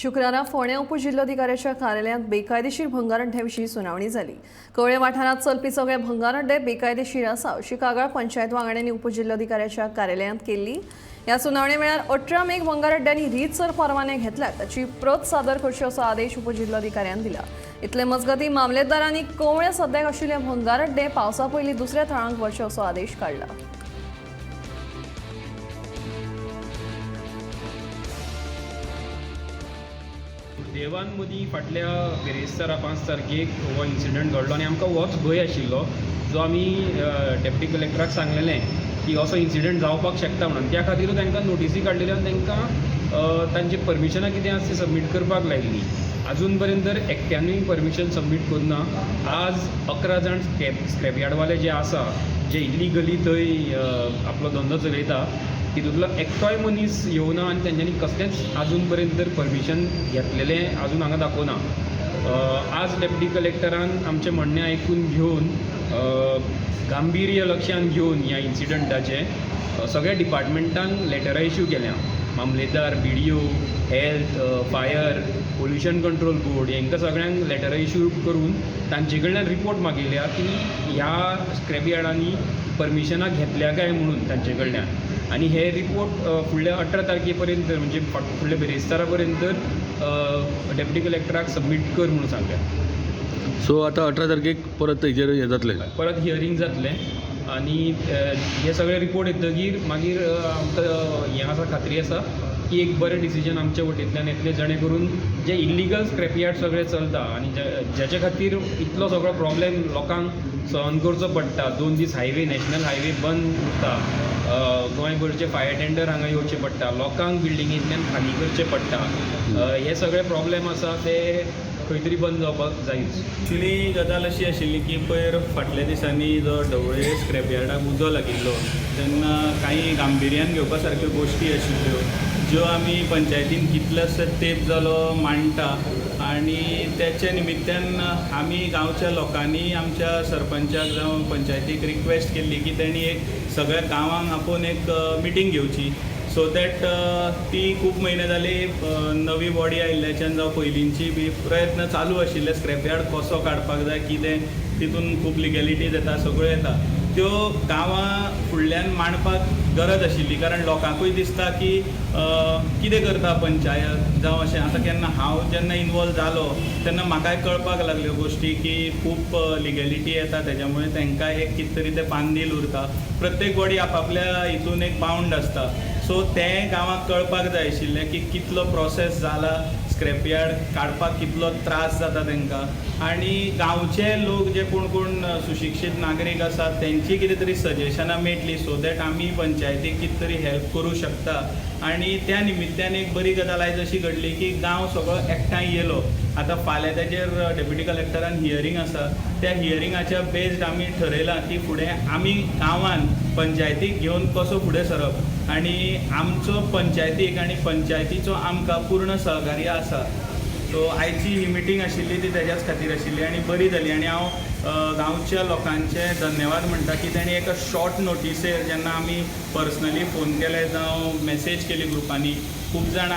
शुक्रारा फोंड्या उपजिल्लोधिकाऱ्याच्या कार्यालयात बेकायदेशीर भंगारड्ड्याविशीं सुनावणी जाली। कवळे वाठारांत चलपी सगळे भंगारड्डे बेकायदेशीर आसा अशी कागाळ पंचायत वांगड्यांनी उपजिल्लोधिकाऱ्याच्या कार्यालयात केली। ह्या सुनावणे वेळार 18 मेक भंगारड्ड्यांनी रीतसर परवाने घेतल्यात ताची प्रत सादर करची असो आदेश उपजिल्लोधिकाऱ्यान दिला। इतले मजगती मामलेदारांनी कवळे सद्याक आशिल्ले भंगारड्डे पावसा पयलीं दुसऱ्या थळांक व्हरचे असो आदेश काढला। देवान मदीं फाटल्या बेरेस्तारा 5 तारखेक हो इन्सिडंट घडलो आनी आमकां होच भंय आशिल्लो जो आमी डेप्युटी कलेक्टराक सांगलेलें की असो इन्सिडंट जावपाक शकता म्हणून। त्या खातीरूच तांकां नोटीसी काडलेल्यो आनी तांकां तांचे परमिशनां कितें आसा तें सबमीट करपाक लायिल्ली। अजून पर्यंत एकट्यानूय परमिशन सबमीट करुना। आज 11 जाण स्क्रॅप यार्डवाले जे आसा जे इलिगली थंय आपलो धंदो चलयता तितूंतलो एकटोय मनीस येवना आनी तेंच्यांनी कसलेंच अजून पर्यंत परमिशन घेतलेलें अजून हांगा दाखोवना। आज डेप्युटी कलेक्टरान आमचें म्हणणें आयकून घेवन गांभीर्य लक्षांत घेवन ह्या इन्सिडंटाचे सगळ्या डिपार्टमेंटांक लेटरां इश्यू केल्या। मामलेदार, BDO, health, fire, pollution control board हांकां सगळ्यांक लेटरां इश्यू करून तांचे कडल्यान रिपोर्ट मागिल्ल्या की ह्या स्क्रॅप यार्डांनी परमिशनां घेतल्या काय म्हणून तांचे कडल्यान। आनी हे रिपोर्ट फुडल्या 18 तारखे पर्यंत म्हणजे फुडल्या बेरेस्तारा पर्यंत डेप्युटी कलेक्टराक सबमीट कर म्हणून सांगल्या। सो आतां 18 तारखेक परत हेजेर हें जातलें, परत हियरींग जातलें आनी हे सगळे रिपोर्ट येतकीर मागीर आमकां हें आसा खात्री आसा की एक बरें डिसिजन आमचे वटेंतल्यान येतलें जेणे करून जे इल्लिगल स्क्रॅप यार्ड सगळे चलता आनी जेचे खातीर इतलो सगळो प्रॉब्लेम लोकांक सहन करचो पडटा। 2 दीस हायवे नॅशनल हायवे बंद उरता, गोंयभरचे फायर टेंडर हांगा येवचे पडटा, लोकांक बिल्डिंगेंतल्यान खाली करचे पडटा। हे सगळे प्रॉब्लेम आसा ते खंय तरी बंद जावपाक जायच। एक्चुली गजाल अशी आशिल्ली की पयर फाटल्या दिसांनी जो ढवळे स्क्रॅप यार्डाक उजो लागिल्लो तेन्ना काही गांभीर्यान घेवपा सारक्यो गोश्टी आशिल्ल्यो ज्यो आमी पंचायतीन कितलोसो तेंप जालो मांडटा आनी त्याच्या निमित्तान आमी गांवच्या लोकांनी आमच्या सरपंचाक जावं पंचायतीक रिक्वेस्ट केल्ली की तेणी एक सगळ्या गांवांक आपोवन एक मिटींग घेवची सो दॅट ती खूब म्हयने जाली नवी बॉडी आयिल्ल्याच्यान जावं पयलींची बी प्रयत्न चालू आशिल्ले स्क्रॅप यार्ड कसो काडपाक जाय कितें तितून खूब लिगॅलिटीज येता सगळ्यो येता त्यो गांवां फुडल्यान मांडपाक गरज आशिल्ली कारण लोकांकूय दिसता की कितें करता पंचायत जावं अशें। आतां केन्ना हांव जेन्ना इनवॉल्व जालो तेन्ना म्हाकाय कळपाक लागल्यो गोश्टी की खूब लिगॅलिटी येता तेज्या तांकां एक कितें तरी तें पांदील उरता। प्रत्येक बॉडी आपापल्या हितून एक बाउंड आसता सो तें गांवांक कळपाक जाय आशिल्लें की कितलो प्रोसेस जाला स्क्रॅप यार्ड काडपाक कितलो त्रास जाता तांकां आनी गांवचे लोक जे कोण सुशिक्षीत नागरीक आसात तेंची कितें तरी सजेशनां मेळटली सो दॅट आमी पंचायतीक कितें तरी हेल्प करूं शकता। आनी त्या निमित्तान एक बरी गजाल आयज अशी घडली की गांव सगळो एकठांय येयलो। आतां फाल्यां ताजेर डेप्युटी कलेक्टरान हियरींग आसा त्या हियरिंगाच्या बेस्ड आमी ठरयलां की फुडें आमी गांवान पंचायतीक घेवन कसो फुडें सरप आनी आमचो पंचायतीक आनी पंचायतीचो आमकां पूर्ण सहकार्य आसा। सो आयची ही मिटींग आशिल्ली ती तेज्याच खातीर आशिल्ली आनी बरी जाली आनी हांव गांवच्या लोकांचे धन्यवाद म्हणटा की तेणी एका शॉर्ट नोटिसेर जेन्ना आमी पर्सनली फोन केले जावं मॅसेज केली ग्रुपांनी खूब जाण